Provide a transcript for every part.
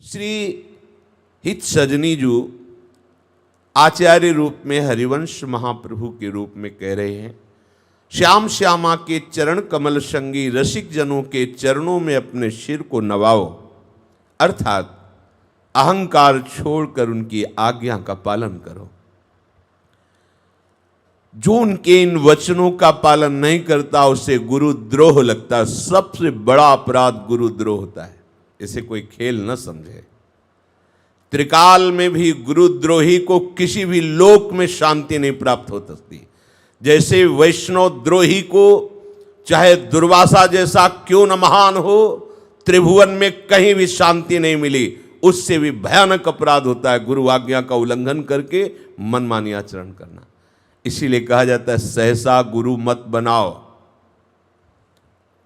श्री हित सजनी जो आचार्य रूप में हरिवंश महाप्रभु के रूप में कह रहे हैं, श्याम श्यामा के चरण कमल संगी रसिक जनों के चरणों में अपने सिर को नवाओ, अर्थात अहंकार छोड़कर उनकी आज्ञा का पालन करो। जो उनके इन वचनों का पालन नहीं करता उसे गुरुद्रोह लगता है। सबसे बड़ा अपराध गुरुद्रोह होता है, इसे कोई खेल न समझे। त्रिकाल में भी गुरुद्रोही को किसी भी लोक में शांति नहीं प्राप्त हो सकती। जैसे वैष्णव द्रोही को चाहे दुर्वासा जैसा क्यों न महान हो, त्रिभुवन में कहीं भी शांति नहीं मिली, उससे भी भयानक अपराध होता है गुरु आज्ञा का उल्लंघन करके मनमानी आचरण करना। इसीलिए कहा जाता है सहसा गुरु मत बनाओ।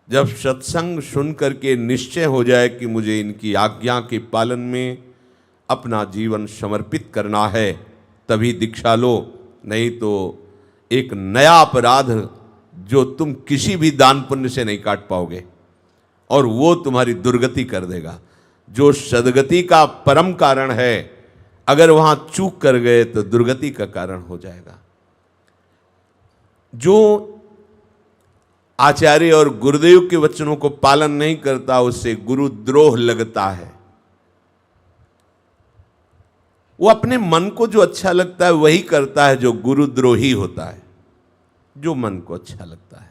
जब सत्संग सुन करके निश्चय हो जाए कि मुझे इनकी आज्ञा के पालन में अपना जीवन समर्पित करना है, तभी दीक्षा लो, नहीं तो एक नया अपराध जो तुम किसी भी दान पुण्य से नहीं काट पाओगे और वो तुम्हारी दुर्गति कर देगा। जो सदगति का परम कारण है, अगर वहां चूक कर गए तो दुर्गति का कारण हो जाएगा। जो आचार्य और गुरुदेव के वचनों को पालन नहीं करता उसे गुरुद्रोह लगता है। वो अपने मन को जो अच्छा लगता है वही करता है, जो गुरुद्रोही होता है। जो मन को अच्छा लगता है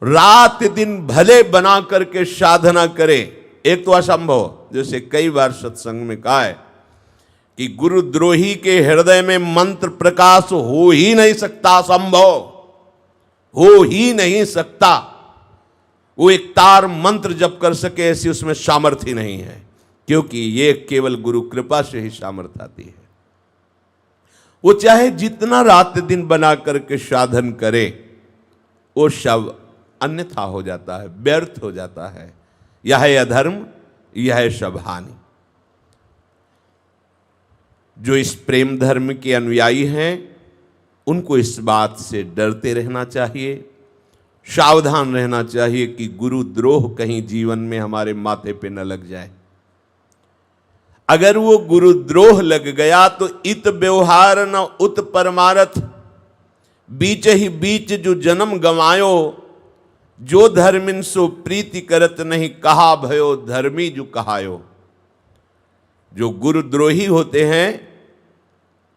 रात दिन भले बना करके साधना करे, एक तो असंभव, जैसे कई बार सत्संग में कहा है कि गुरुद्रोही के हृदय में मंत्र प्रकाश हो ही नहीं सकता, असंभव, हो ही नहीं सकता। वो एक तार मंत्र जप कर सके ऐसी उसमें सामर्थ्य नहीं है, क्योंकि ये केवल गुरु कृपा से ही सामर्थ्य आती है। वो चाहे जितना रात दिन बना करके साधन करे, वो सब अन्यथा हो जाता है, व्यर्थ हो जाता है। यह है अधर्म, यह है सब हानि। जो इस प्रेम धर्म के अनुयायी हैं उनको इस बात से डरते रहना चाहिए, सावधान रहना चाहिए कि गुरुद्रोह कहीं जीवन में हमारे माथे पे न लग जाए। अगर वो गुरुद्रोह लग गया तो इत व्यवहार न उत परमारथ, बीच ही बीच जो जन्म गंवायो, जो धर्मिन सो प्रीति करत नहीं, कहा भयो धर्मी जो कहायो। जो गुरुद्रोही होते हैं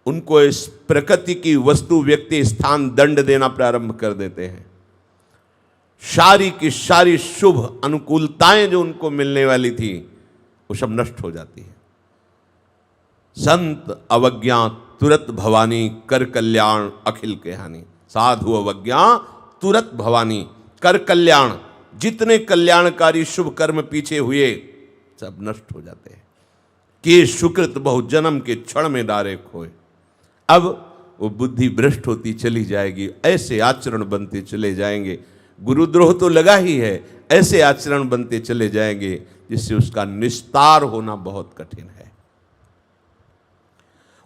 उनको इस प्रकृति की वस्तु व्यक्ति स्थान दंड देना प्रारंभ कर देते हैं। सारी की सारी शुभ अनुकूलताएं जो उनको मिलने वाली थी वो सब नष्ट हो जाती है। संत अवज्ञा तुरत भवानी, कर कल्याण अखिल के हानि। साधु अवज्ञा तुरत भवानी, कर कल्याण, जितने कल्याणकारी शुभ कर्म पीछे हुए सब नष्ट हो जाते हैं। कि सुकृत बहु जन्म के क्षण में डारे खोए। अब वो बुद्धि भ्रष्ट होती चली जाएगी, ऐसे आचरण बनते चले जाएंगे। गुरुद्रोह तो लगा ही है, ऐसे आचरण बनते चले जाएंगे जिससे उसका निस्तार होना बहुत कठिन है।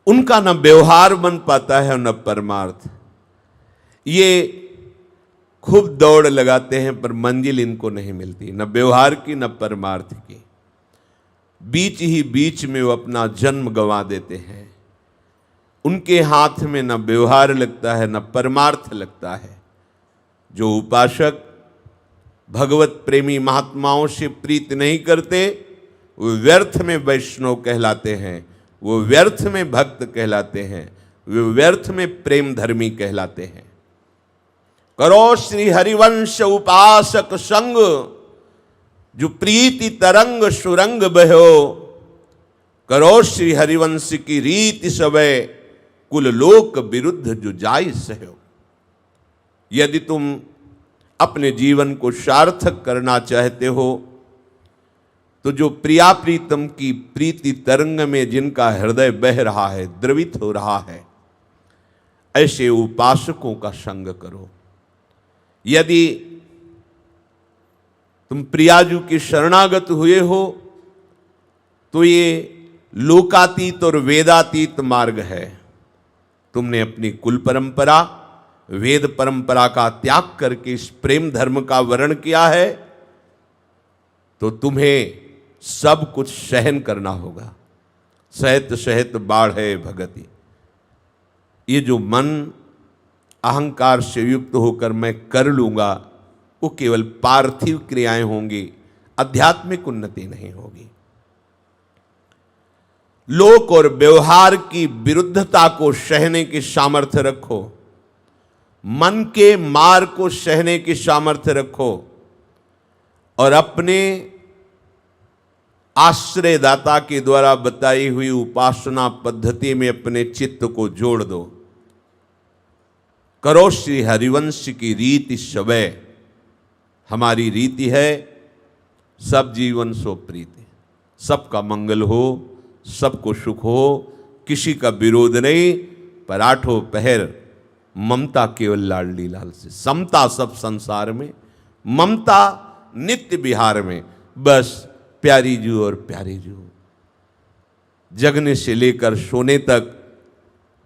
उनका न व्यवहार बन पाता है और न परमार्थ। ये खूब दौड़ लगाते हैं पर मंजिल इनको नहीं मिलती, न व्यवहार की न परमार्थ की। बीच ही बीच में वो अपना जन्म गंवा देते हैं। उनके हाथ में न व्यवहार लगता है न परमार्थ लगता है। जो उपासक भगवत प्रेमी महात्माओं से प्रीत नहीं करते वो व्यर्थ में वैष्णव कहलाते हैं, वो व्यर्थ में भक्त कहलाते हैं, वो व्यर्थ में प्रेम धर्मी कहलाते हैं। करो श्री हरिवंश उपासक संग, जो प्रीति तरंग सुरंग बहो। करो श्री हरिवंश की रीति सबे, कुल लोक विरुद्ध जो जाय सहो। यदि तुम अपने जीवन को सार्थक करना चाहते हो तो जो प्रिया प्रीतम की प्रीति तरंग में जिनका हृदय बह रहा है, द्रवित हो रहा है, ऐसे उपासकों का संग करो। यदि तुम प्रियाजू की शरणागत हुए हो तो ये लोकातीत और वेदातीत मार्ग है। तुमने अपनी कुल परंपरा, वेद परंपरा का त्याग करके इस प्रेम धर्म का वर्ण किया है, तो तुम्हें सब कुछ सहन करना होगा। सहत सहत बाढ़े भगति। ये जो मन अहंकार से युक्त होकर मैं कर लूंगा, वो केवल पार्थिव क्रियाएं होंगी, आध्यात्मिक उन्नति नहीं होगी। लोक और व्यवहार की विरुद्धता को सहने की सामर्थ्य रखो, मन के मार को सहने की सामर्थ्य रखो और अपने आश्रयदाता के द्वारा बताई हुई उपासना पद्धति में अपने चित्त को जोड़ दो। करो श्री हरिवंश की रीति सबे। हमारी रीति है सब जीवन सो प्रीति, सबका मंगल हो, सबको सुख हो, किसी का विरोध नहीं, पर आठों पहर ममता केवल लाडली लाल से, समता सब संसार में, ममता नित्य विहार में, बस प्यारी जू और प्यारी जू। जगने से लेकर सोने तक,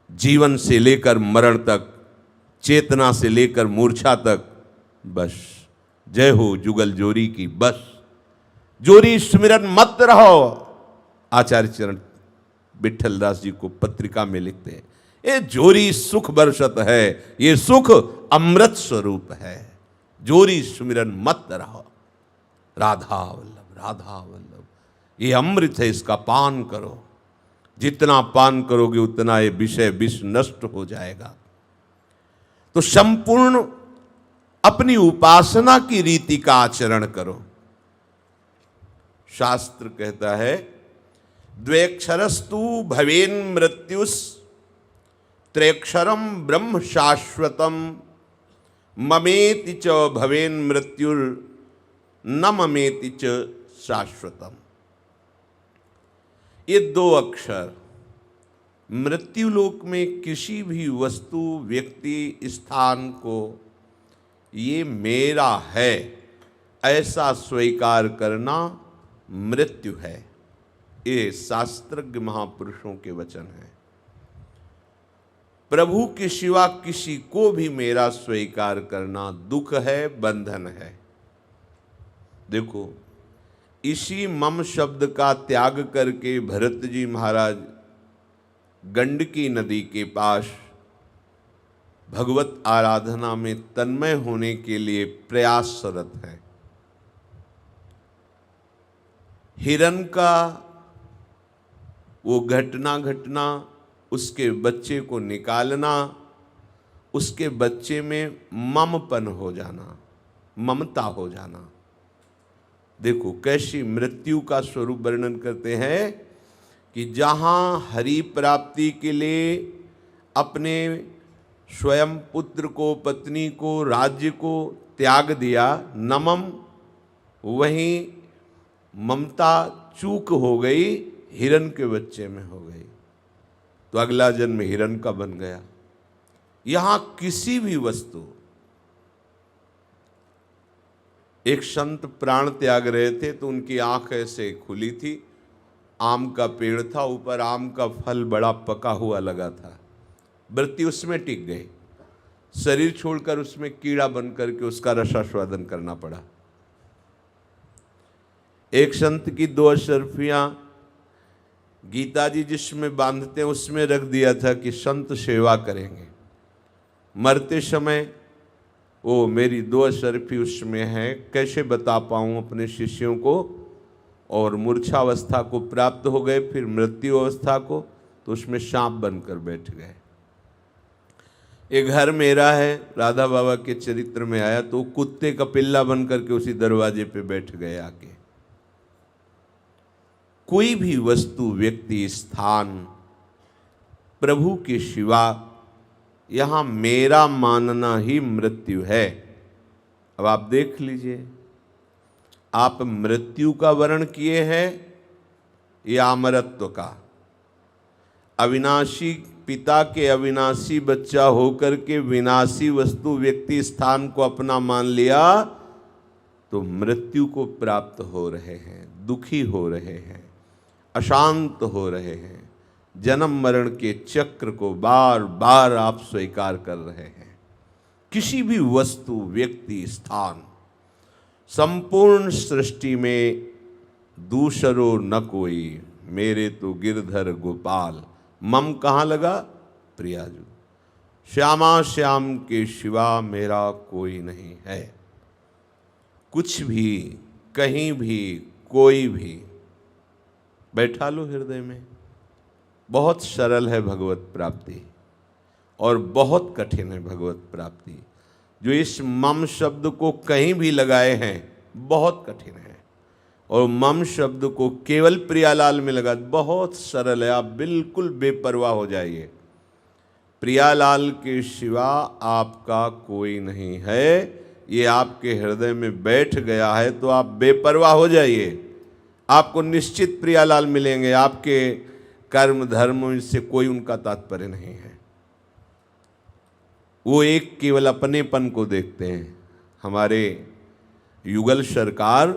जीवन से लेकर मरण तक, चेतना से लेकर मूर्छा तक, बस जय हो जुगल जोरी की। बस जोरी स्मरण मत रहो। आचार्य चरण विठल दास जी को पत्रिका में लिखते हैं, ये जोरी सुख बरसत है, ये सुख अमृत स्वरूप है। जोरी स्मरण मत रहो। राधा वल्लभ, राधा वल्लभ, ये अमृत है, इसका पान करो। जितना पान करोगे उतना ये विषय विष नष्ट हो जाएगा। तो संपूर्ण अपनी उपासना की रीति का आचरण करो। शास्त्र कहता है द्वेक्षरस्तु भवेन मृत्युस त्रेक्षरम ब्रह्म शाश्वतम ममेति च भवेन मृत्युर न ममेति च शाश्वतम। ये दो अक्षर मृत्युलोक में किसी भी वस्तु, व्यक्ति, स्थान को ये मेरा है ऐसा स्वीकार करना मृत्यु है। ये शास्त्रज्ञ महापुरुषों के वचन हैं। प्रभु के सिवा किसी को भी मेरा स्वीकार करना दुख है, बंधन है। देखो, इसी मम शब्द का त्याग करके भरत जी महाराज गंडकी नदी के पास भगवत आराधना में तन्मय होने के लिए प्रयासरत हैं। हिरण का वो घटना, उसके बच्चे को निकालना, उसके बच्चे में ममपन हो जाना, ममता हो जाना। देखो कैसी मृत्यु का स्वरूप वर्णन करते हैं कि जहाँ हरि प्राप्ति के लिए अपने स्वयं पुत्र को, पत्नी को, राज्य को त्याग दिया, नमम, वहीं ममता चूक हो गई, हिरण के बच्चे में हो गई, तो अगला जन्म हिरण का बन गया। यहां किसी भी वस्तु, एक संत प्राण त्याग रहे थे तो उनकी आंख ऐसे खुली थी, आम का पेड़ था, ऊपर आम का फल बड़ा पका हुआ लगा था, वृत्ति उसमें टिक गई, शरीर छोड़कर उसमें कीड़ा बन करके उसका रसास्वादन करना पड़ा। एक संत की 2 अशर्फियां गीता जी जिसमें बांधते हैं उसमें रख दिया था कि संत सेवा करेंगे। मरते समय वो मेरी 2 अशर्फी उसमें है, कैसे बता पाऊँ अपने शिष्यों को, और मूर्छावस्था को प्राप्त हो गए, फिर मृत्यु अवस्था को, तो उसमें सांप बनकर बैठ गए। ये घर मेरा है, राधा बाबा के चरित्र में आया, तो कुत्ते का पिल्ला बन करके उसी दरवाजे पे बैठ गए आके। कोई भी वस्तु, व्यक्ति, स्थान प्रभु के सिवा यहां मेरा मानना ही मृत्यु है। अब आप देख लीजिए, आप मृत्यु का वर्ण किए हैं या अमरत्व का। अविनाशी पिता के अविनाशी बच्चा होकर के विनाशी वस्तु, व्यक्ति, स्थान को अपना मान लिया तो मृत्यु को प्राप्त हो रहे हैं, दुखी हो रहे हैं, अशांत हो रहे हैं, जन्म मरण के चक्र को बार बार आप स्वीकार कर रहे हैं। किसी भी वस्तु, व्यक्ति, स्थान, संपूर्ण सृष्टि में दूसरो न कोई, मेरे तो गिरधर गोपाल। मम कहाँ लगा? प्रियाजू। श्यामा श्याम के सिवा मेरा कोई नहीं है। कुछ भी, कहीं भी, कोई भी बैठा लो हृदय में। बहुत सरल है भगवत प्राप्ति और बहुत कठिन है भगवत प्राप्ति। जो इस मम शब्द को कहीं भी लगाए हैं बहुत कठिन है, और मम शब्द को केवल प्रियालाल में लगा बहुत सरल है। आप बिल्कुल बेपरवाह हो जाइए। प्रियालाल के सिवा आपका कोई नहीं है, ये आपके हृदय में बैठ गया है तो आप बेपरवाह हो जाइए। आपको निश्चित प्रियालाल मिलेंगे। आपके कर्म धर्म से कोई उनका तात्पर्य नहीं है। वो एक केवल अपनेपन को देखते हैं। हमारे युगल सरकार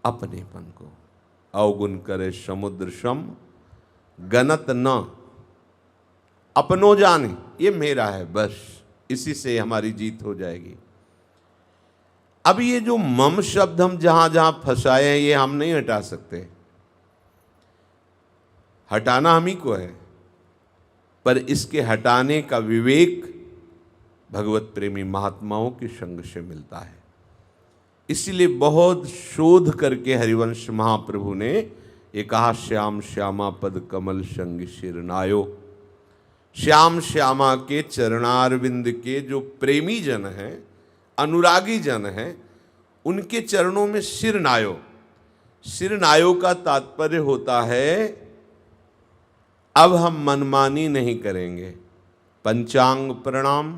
अपनेपन को, अवगुण करे समुद्र सम गनत न, अपनो जाने ये मेरा है, बस इसी से हमारी जीत हो जाएगी। अब ये जो मम शब्द हम जहां जहां फंसाए हैं ये हम नहीं हटा सकते। हटाना हम ही को है, पर इसके हटाने का विवेक भगवत प्रेमी महात्माओं के संग से मिलता है। इसीलिए बहुत शोध करके हरिवंश महाप्रभु ने ये कहा, श्याम श्यामा पद कमल संग शिरनायो। श्याम श्यामा के चरणारविंद के जो प्रेमी जन हैं, अनुरागी जन हैं, उनके चरणों में सिर नायो। सिर नायो का तात्पर्य होता है अब हम मनमानी नहीं करेंगे। पंचांग प्रणाम,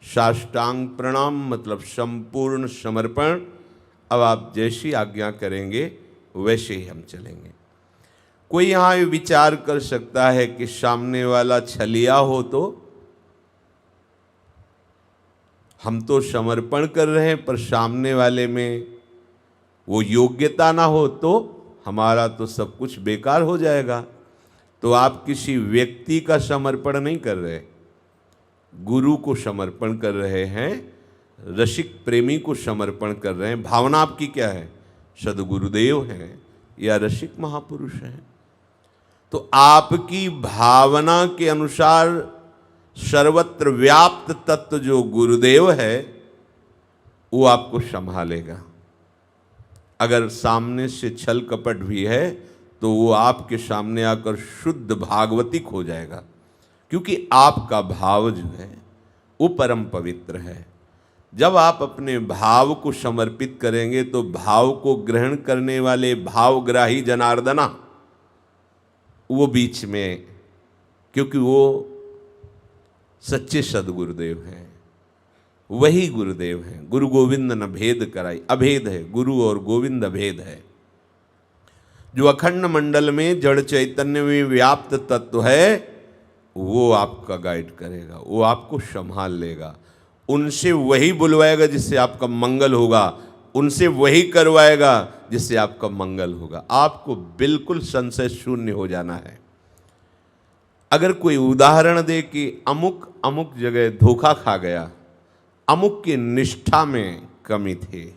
साष्टांग प्रणाम मतलब संपूर्ण समर्पण। अब आप जैसी आज्ञा करेंगे वैसे ही हम चलेंगे। कोई यहाँ ये विचार कर सकता है कि सामने वाला छलिया हो तो हम तो समर्पण कर रहे हैं, पर सामने वाले में वो योग्यता ना हो तो हमारा तो सब कुछ बेकार हो जाएगा। तो आप किसी व्यक्ति का समर्पण नहीं कर रहे, गुरु को समर्पण कर रहे हैं, रसिक प्रेमी को समर्पण कर रहे हैं। भावना आपकी क्या है? सद्गुरुदेव हैं या रसिक महापुरुष हैं। तो आपकी भावना के अनुसार सर्वत्र व्याप्त तत्व जो गुरुदेव है वो आपको संभालेगा। अगर सामने से छल कपट भी है तो वो आपके सामने आकर शुद्ध भागवतिक हो जाएगा, क्योंकि आपका भाव जो है वो परम पवित्र है। जब आप अपने भाव को समर्पित करेंगे तो भाव को ग्रहण करने वाले भावग्राही जनार्दना वो बीच में, क्योंकि वो सच्चे सदगुरुदेव हैं, वही गुरुदेव हैं। गुरु गोविंद न भेद कराई, अभेद है, गुरु और गोविंद अभेद है। जो अखंड मंडल में जड़ चैतन्य में व्याप्त तत्व है वो आपका गाइड करेगा, वो आपको संभाल लेगा। उनसे वही बुलवाएगा जिससे आपका मंगल होगा, उनसे वही करवाएगा जिससे आपका मंगल होगा। आपको बिल्कुल संशय शून्य हो जाना है। अगर कोई उदाहरण दे कि अमुक अमुक जगह धोखा खा गया, अमुक की निष्ठा में कमी थी,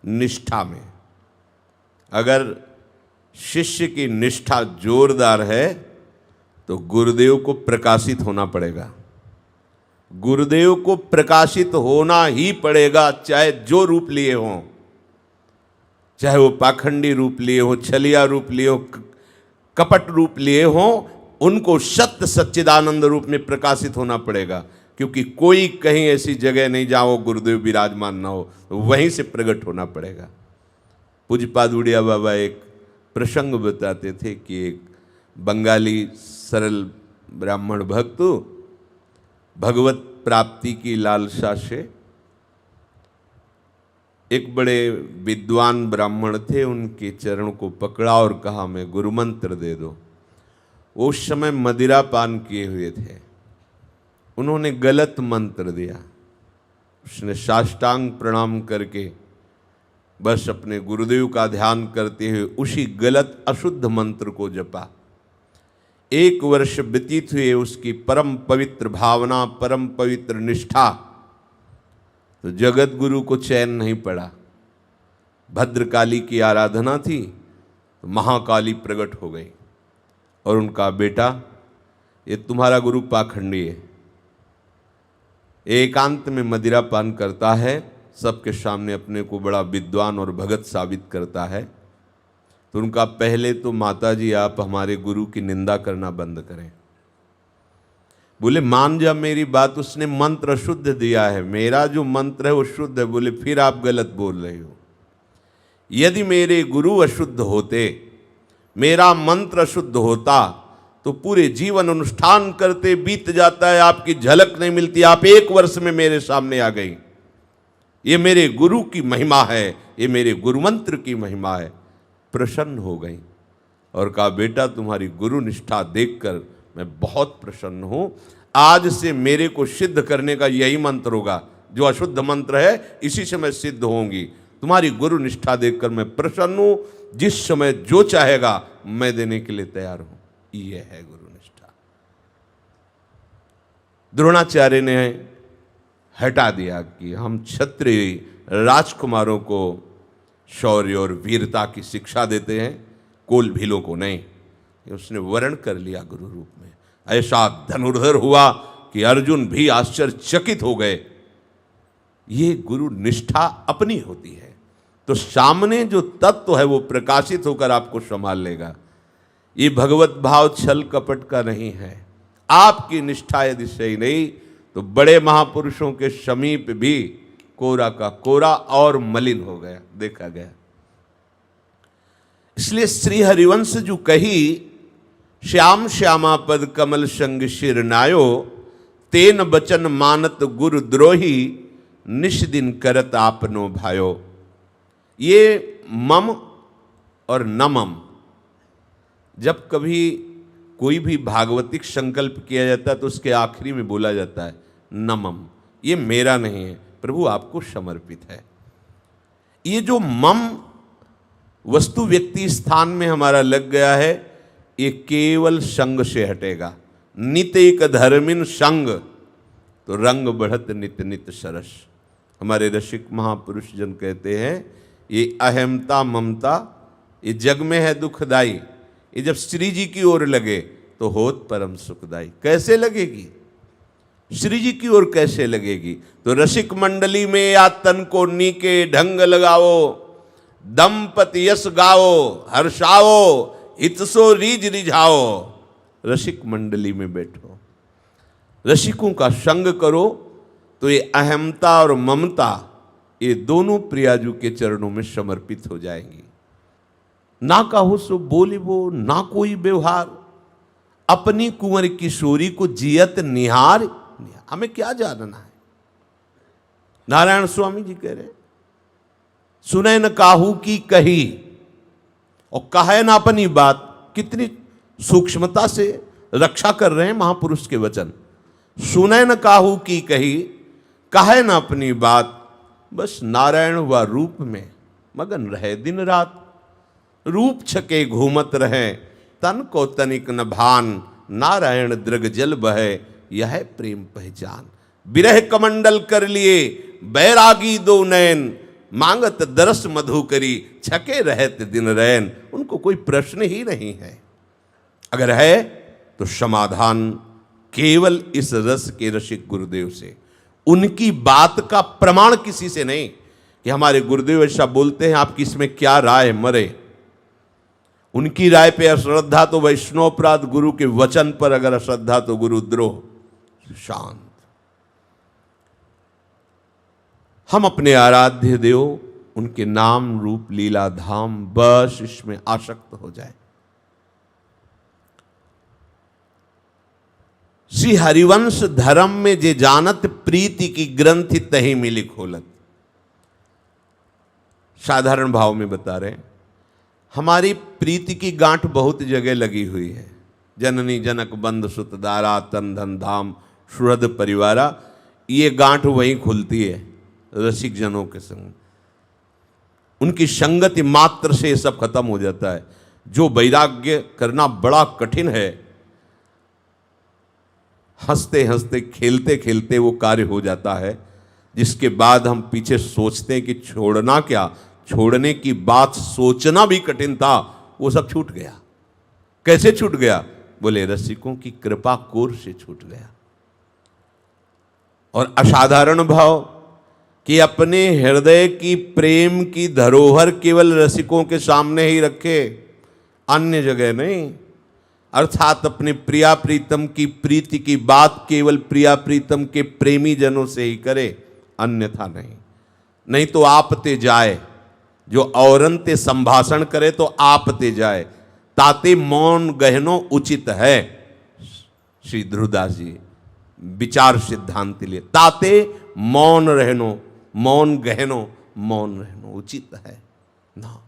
निष्ठा में, अगर शिष्य की निष्ठा जोरदार है तो गुरुदेव को प्रकाशित होना पड़ेगा। गुरुदेव को प्रकाशित होना ही पड़ेगा, चाहे जो रूप लिए हों, चाहे वो पाखंडी रूप लिए हो, छलिया रूप लिए हो, कपट रूप लिए हों, उनको सत्य सच्चिदानंद रूप में प्रकाशित होना पड़ेगा। क्योंकि कोई कहीं ऐसी जगह नहीं जहाँ वो गुरुदेव विराजमान ना हो, वहीं से प्रकट होना पड़ेगा। पूज्यपाद उड़िया बाबा एक प्रसंग बताते थे कि एक बंगाली सरल ब्राह्मण भक्त भगवत प्राप्ति की लालसा से एक बड़े विद्वान ब्राह्मण थे, उनके चरण को पकड़ा और कहा मैं गुरु मंत्र दे दो। उस समय मदिरा पान किए हुए थे, उन्होंने गलत मंत्र दिया। उसने साष्टांग प्रणाम करके बस अपने गुरुदेव का ध्यान करते हुए उसी गलत अशुद्ध मंत्र को जपा। 1 वर्ष व्यतीत हुए, उसकी परम पवित्र भावना, परम पवित्र निष्ठा, तो जगत गुरु को चैन नहीं पड़ा। भद्रकाली की आराधना थी तो महाकाली प्रकट हो गई और उनका बेटा, ये तुम्हारा गुरु पाखंडी है, एकांत में मदिरा पान करता है, सबके सामने अपने को बड़ा विद्वान और भगत साबित करता है। तो उनका पहले तो माता जी आप हमारे गुरु की निंदा करना बंद करें। बोले मान जा मेरी बात, उसने मंत्र शुद्ध दिया है, मेरा जो मंत्र है वो शुद्ध है। बोले फिर आप गलत बोल रहे हो। यदि मेरे गुरु अशुद्ध होते, मेरा मंत्र अशुद्ध होता तो पूरे जीवन अनुष्ठान करते बीत जाता है, आपकी झलक नहीं मिलती। आप 1 वर्ष में मेरे सामने आ गई। ये मेरे गुरु की महिमा है, ये मेरे गुरु मंत्र की महिमा है। प्रसन्न हो गई और कहा बेटा तुम्हारी गुरु निष्ठा देखकर मैं बहुत प्रसन्न हूं। आज से मेरे को सिद्ध करने का यही मंत्र होगा, जो अशुद्ध मंत्र है इसी से मैं सिद्ध होंगी। तुम्हारी गुरु निष्ठा देखकर मैं प्रसन्न हूं, जिस समय जो चाहेगा मैं देने के लिए तैयार हूं। ये है गुरु निष्ठा। द्रोणाचार्य ने हटा दिया कि हम क्षत्रिय राजकुमारों को शौर्य और वीरता की शिक्षा देते हैं, कोल भीलों को नहीं। उसने वर्ण कर लिया गुरु रूप में। ऐसा धनुर्धर हुआ कि अर्जुन भी आश्चर्यचकित हो गए। ये गुरु निष्ठा अपनी होती है तो सामने जो तत्व है वो प्रकाशित होकर आपको संभाल लेगा। ये भगवत भाव छल कपट का नहीं है। आपकी निष्ठा यदि सही नहीं तो बड़े महापुरुषों के समीप भी कोरा का कोरा और मलिन हो गया, देखा गया। इसलिए श्री हरिवंश जो कही, श्याम श्यामा पद कमल संग शिर नायो, तेन बचन मानत गुरु द्रोही, निश दिन करत आपनो भायो। ये मम और नमम, जब कभी कोई भी भागवतिक संकल्प किया जाता है तो उसके आखिरी में बोला जाता है नमम। ये मेरा नहीं है, प्रभु आपको समर्पित है। ये जो मम वस्तु व्यक्ति स्थान में हमारा लग गया है, ये केवल संग से हटेगा। नित एक धर्मिन संग तो रंग बढ़त नित नित सरस। हमारे रसिक महापुरुष जन कहते हैं ये अहमता ममता ये जग में है दुखदाई, ये जब श्री जी की ओर लगे तो होत परम सुखदाई। कैसे लगेगी श्री जी की ओर, कैसे लगेगी? तो रसिक मंडली में या तन को नीके ढंग लगाओ, दंपति यश गाओ हर्षाओ, हितसो रीज रिझाओ। रसिक मंडली में बैठो, रसिकों का संग करो तो ये अहमता और ममता ये दोनों प्रियाजू के चरणों में समर्पित हो जाएंगी। ना कहो सो बोली वो, ना कोई व्यवहार, अपनी कुंवर किशोरी को जियत निहार। हमें क्या जानना है? नारायण स्वामी जी कह रहे सुने न काहू की कही और कहे ना अपनी बात। कितनी सूक्ष्मता से रक्षा कर रहे हैं महापुरुष के वचन। सुने न काहू की कही, कहे ना अपनी बात, बस नारायण व रूप में मगन रहे दिन रात। रूप छके घूमत रहे, तन को तनिक न भान, नारायण दृग जल बहे, यह प्रेम पहचान। विरह कमंडल कर लिए बैरागी दो नैन, मांगत दरस मधु करी, छके रहत दिन रैन। उनको कोई प्रश्न ही नहीं है, अगर है तो समाधान केवल इस रस के रसिक गुरुदेव से। उनकी बात का प्रमाण किसी से नहीं कि हमारे गुरुदेव ऐसा बोलते हैं, आपकी इसमें क्या राय मरे। उनकी राय पे अश्रद्धा तो वैष्णव अपराध, गुरु के वचन पर अगर अश्रद्धा तो गुरुद्रोह। शांत। हम अपने आराध्य देव उनके नाम रूप लीला धाम बस इसमें आसक्त हो जाए। श्री हरिवंश धर्म में जे जानत, प्रीति की ग्रंथि तही मिली खोलत। साधारण भाव में बता रहे हैं, हमारी प्रीति की गांठ बहुत जगह लगी हुई है। जननी जनक बंध सुत दारा, तन धन धाम सुहृद परिवारा, ये गांठ वहीं खुलती है रसिक जनों के संग। उनकी संगति मात्र से ये सब खत्म हो जाता है। जो वैराग्य करना बड़ा कठिन है, हंसते हंसते खेलते खेलते वो कार्य हो जाता है, जिसके बाद हम पीछे सोचते हैं कि छोड़ना क्या, छोड़ने की बात सोचना भी कठिन था, वो सब छूट गया। कैसे छूट गया? बोले रसिकों की कृपा कोर से छूट गया। और असाधारण भाव कि अपने हृदय की प्रेम की धरोहर केवल रसिकों के सामने ही रखे, अन्य जगह नहीं। अर्थात अपने प्रिया प्रीतम की प्रीति की बात केवल प्रिया प्रीतम के प्रेमी जनों से ही करे, अन्यथा नहीं। नहीं तो आप ते जाए, जो औरन ते संभाषण करे तो आप ते जाए, ताते मौन गहनो उचित है। श्री ध्रुवदास जी विचार सिद्धांत लिए, ताते मौन रहनो, मौन गहनो, मौन रहनो उचित है ना।